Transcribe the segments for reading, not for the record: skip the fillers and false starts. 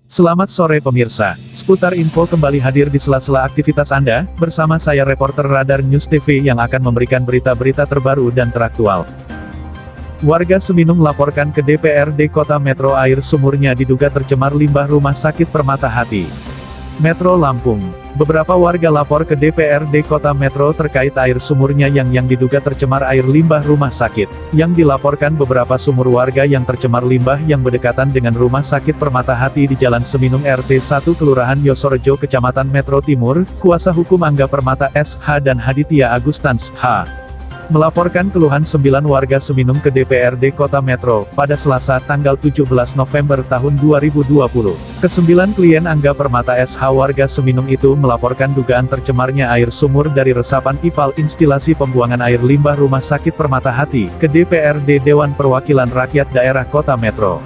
Selamat sore pemirsa, seputar info kembali hadir di sela-sela aktivitas Anda, bersama saya reporter Radar News TV yang akan memberikan berita-berita terbaru dan teraktual. Warga Seminung laporkan ke DPRD Kota Metro air sumurnya diduga tercemar limbah Rumah Sakit Permata Hati. Metro Lampung. Beberapa warga lapor ke DPRD Kota Metro terkait air sumurnya yang diduga tercemar air limbah rumah sakit. Yang dilaporkan beberapa sumur warga yang tercemar limbah yang berdekatan dengan Rumah Sakit Permata Hati di Jalan Seminung RT 1 Kelurahan Yosorejo Kecamatan Metro Timur, kuasa hukum Angga Permata SH dan Haditya Agustans H. melaporkan keluhan 9 warga Seminung ke DPRD Kota Metro, pada Selasa tanggal 17 November tahun 2020. Ke-9 klien Angga Permata SH warga Seminung itu melaporkan dugaan tercemarnya air sumur dari resapan IPAL instalasi pembuangan air limbah Rumah Sakit Permata Hati, ke DPRD Dewan Perwakilan Rakyat Daerah Kota Metro.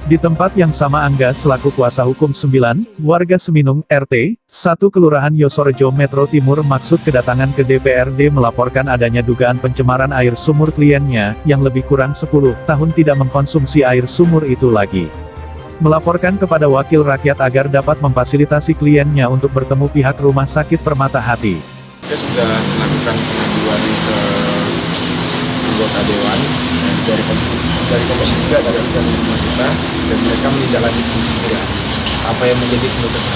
Di tempat yang sama Angga selaku kuasa hukum 9, warga Seminung, RT 1 Kelurahan Yosorejo Metro Timur maksud kedatangan ke DPRD melaporkan adanya dugaan pencemaran air sumur kliennya, yang lebih kurang 10 tahun tidak mengkonsumsi air sumur itu lagi. Melaporkan kepada wakil rakyat agar dapat memfasilitasi kliennya untuk bertemu pihak Rumah Sakit Permata Hati. Kita sudah melakukan pengaduan ke anggota Dewan, dari Komisi 3 dari organisasi kita, dan mereka menindaklanjuti segera apa yang menjadi keluh kesah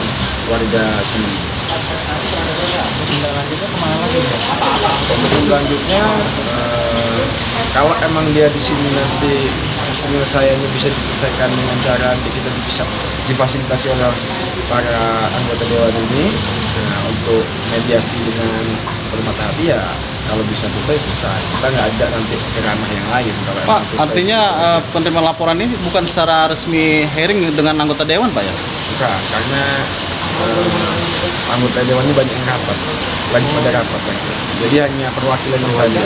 warga sini. Tindak kemana lagi? Untuk selanjutnya, kalau emang dia di sini nanti penyelesaiannya bisa diselesaikan dengan cara kita bisa difasilitasi oleh para anggota Dewan ini, untuk mediasi dengan Permata Hati ya. Kalau bisa selesai, kita nggak ada nanti ke ranah yang lain. Kalau Pak, artinya penerima laporan ini bukan secara resmi hearing dengan anggota Dewan, Pak ya? Bukan, karena anggota Dewan ini banyak yang rapat, banyak pada rapat. Jadi hanya perwakilannya saja.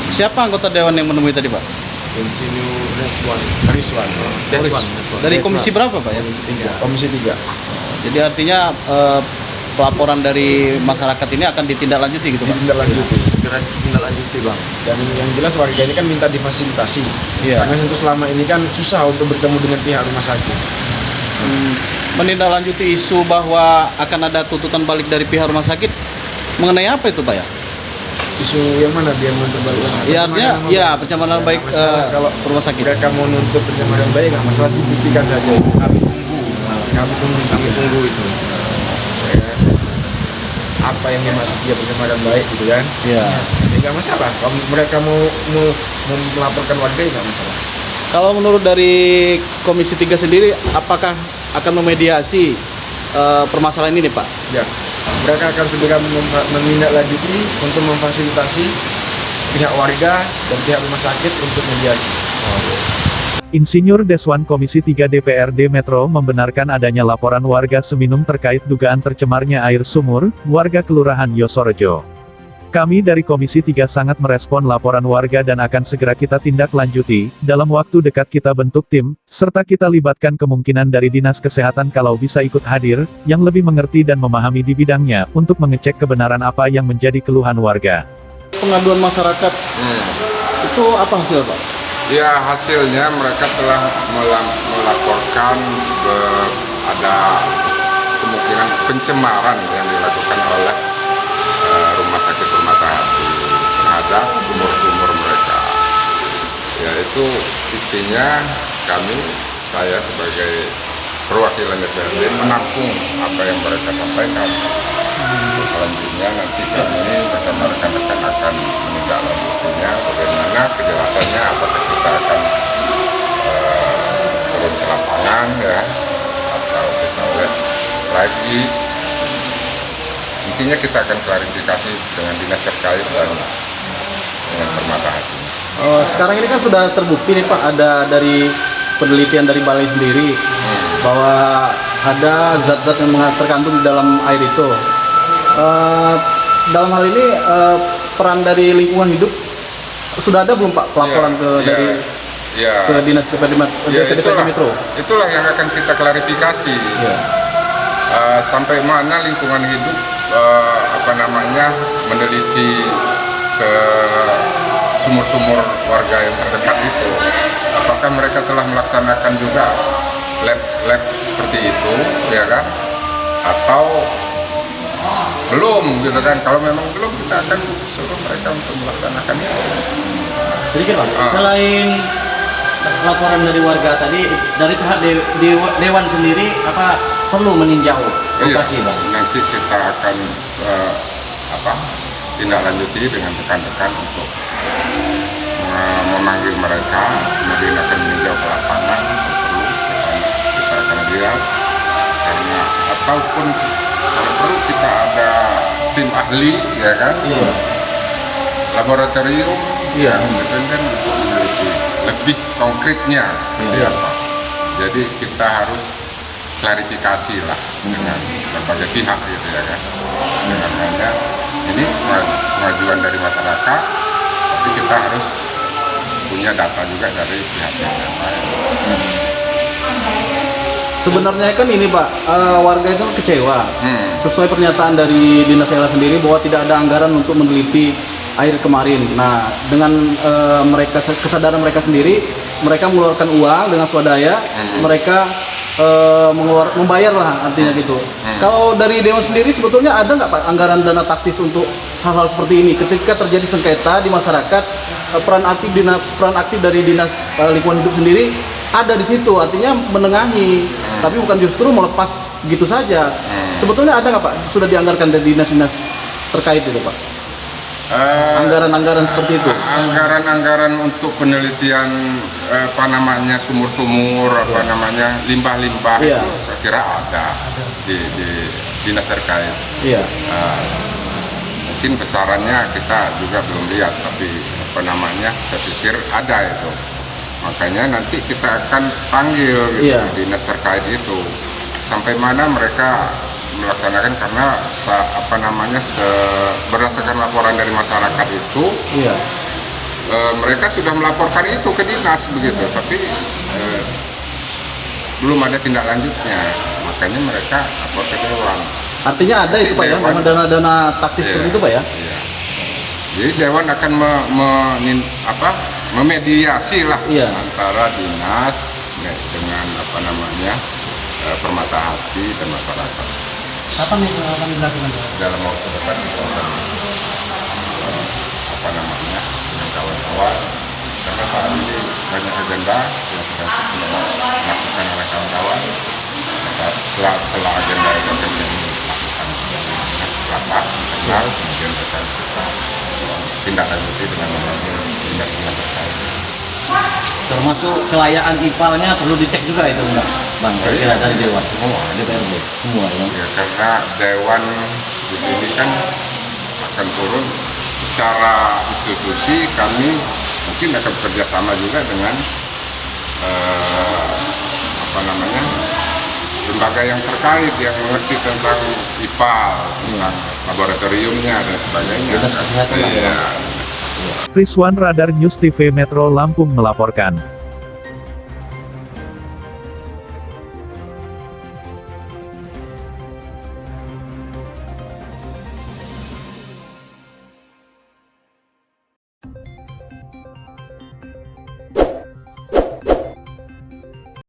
Siapa anggota Dewan yang menemui tadi, Pak? Insinyur Rizwan. Dari komisi berapa, Pak ya? Komisi 3. Jadi artinya pelaporan dari masyarakat ini akan ditindaklanjuti gitu, Pak? Ditindaklanjuti, Bang. Dan yang jelas warga ini kan minta difasilitasi. Iya. Karena untuk selama ini kan susah untuk bertemu dengan pihak rumah sakit. Menindaklanjuti isu bahwa akan ada tuntutan balik dari pihak rumah sakit, mengenai apa itu, Pak ya? Isu yang mana dia menuntut balik? Ya, artinya ya pencemaran baik kalau rumah sakit. Mereka mau nuntut pencemaran baik, nggak masalah, dibuktikan saja. Kami tunggu itu. Apa yang dimaksud dia pencemaran baik gitu kan? Iya. Ya nggak masalah. Kalau mereka mau melaporkan warga ya nggak masalah. Kalau menurut dari Komisi 3 sendiri, apakah akan memediasi permasalahan ini, Pak? Ya, mereka akan segera menindaklanjuti untuk memfasilitasi pihak warga dan pihak rumah sakit untuk mediasi. Insinyur Deswan Komisi 3 DPRD Metro membenarkan adanya laporan warga Seminung terkait dugaan tercemarnya air sumur, warga Kelurahan Yosorejo. Kami dari Komisi 3 sangat merespon laporan warga dan akan segera kita tindak lanjuti, dalam waktu dekat kita bentuk tim, serta kita libatkan kemungkinan dari Dinas Kesehatan kalau bisa ikut hadir, yang lebih mengerti dan memahami di bidangnya, untuk mengecek kebenaran apa yang menjadi keluhan warga. Pengaduan masyarakat, itu apa hasil, Pak? Ya, hasilnya mereka telah melaporkan ada kemungkinan pencemaran yang dilakukan oleh Rumah Sakit Permata Hati terhadap sumur-sumur mereka. Yaitu intinya saya sebagai perwakilan DPRD menampung apa yang mereka sampaikan. Selanjutnya nanti kami bersama rekan-rekan akan menindaklanjutinya, bagaimana kejelasannya, apakah kita akan turun ke lapangan ya, atau kita lihat lagi. Intinya kita akan klarifikasi dengan dinas terkait dan dengan Permata Hati. Sekarang ini kan sudah terbukti nih, Pak, ada dari penelitian dari Balai sendiri bahwa ada zat-zat yang terkandung di dalam air itu. Dalam hal ini peran dari lingkungan hidup sudah ada belum, Pak, pelaporan dari Ya. ke dinas DPD Ya, Metro. itulah yang akan kita klarifikasi. Iya. Sampai mana lingkungan hidup meneliti ke sumur-sumur warga yang terdekat itu. Apakah mereka telah melaksanakan juga lab seperti itu, ya kan? Atau belum, gitu kan? Kalau memang belum, kita akan suruh mereka untuk melaksanakan itu. Sedikit Pak, selain laporan dari warga tadi, dari pihak Dewan sendiri apa perlu meninjau lokasi Pak? Nanti kita akan tindak lanjuti dengan rekan-rekan untuk memanggil mereka, kemudian akan meninjau ke lapangan, kalau perlu kita akan lihat, karena ataupun kalau perlu kita ada tim ahli, ya kan, laboratorium yang independen untuk meneliti lebih konkretnya, apa. Jadi kita harus klarifikasi lah dengan berbagai pihak, gitu ya kan, dengan hanya ini pengajuan dari masyarakat, tapi kita harus punya data juga dari pihak yang lain. Sebenarnya kan ini Pak, warga itu kecewa sesuai pernyataan dari Dinas Ela sendiri bahwa tidak ada anggaran untuk meneliti air kemarin. Nah, dengan kesadaran mereka sendiri, mereka mengeluarkan uang dengan swadaya, mereka membayar lah artinya gitu. Kalau dari Dewan sendiri sebetulnya ada nggak Pak anggaran dana taktis untuk hal-hal seperti ini? Ketika terjadi sengketa di masyarakat, peran aktif dari Dinas Lingkungan Hidup sendiri ada di situ, artinya menengahi, tapi bukan justru melepas gitu saja. Sebetulnya ada nggak Pak sudah dianggarkan dari dinas-dinas terkait itu Pak? Anggaran-anggaran seperti itu? Anggaran-anggaran untuk penelitian sumur-sumur, limbah-limbah itu saya kira ada di dinas terkait. Iya. Mungkin besarannya kita juga belum lihat, tapi saya pikir ada itu. Makanya nanti kita akan panggil gitu, dinas terkait itu sampai mana mereka melaksanakan, karena berdasarkan laporan dari masyarakat itu mereka sudah melaporkan itu ke dinas begitu, tapi belum ada tindak lanjutnya, makanya mereka lapor ke Dewan. Artinya ada itu Pak ya, memang dana-dana taktis seperti itu Pak ya? Iya. Jadi Dewan akan memediasi lah antara dinas dengan Permata Hati dan masyarakat. Kapan itu akan dilakukan? Dalam waktu dekat itu akan dengan kawan-kawan, karena saat ini banyak agenda yang sedang dilakukan oleh kawan-kawan. Setelah agenda itu akan dilakukan rapat internal, kemudian akan tindak lanjuti dengan memanggil dinas terkait. Termasuk kelayaan IPAL-nya perlu dicek juga itu enggak Bang? Kira dari Dewan Semua ya? Ya, karena Dewan di sini kan akan turun secara institusi, kami mungkin akan bekerjasama juga dengan lembaga yang terkait yang mengerti tentang IPAL, tentang laboratoriumnya dan sebagainya. Dinas Kesehatan. Rizwan Radar News TV Metro Lampung melaporkan.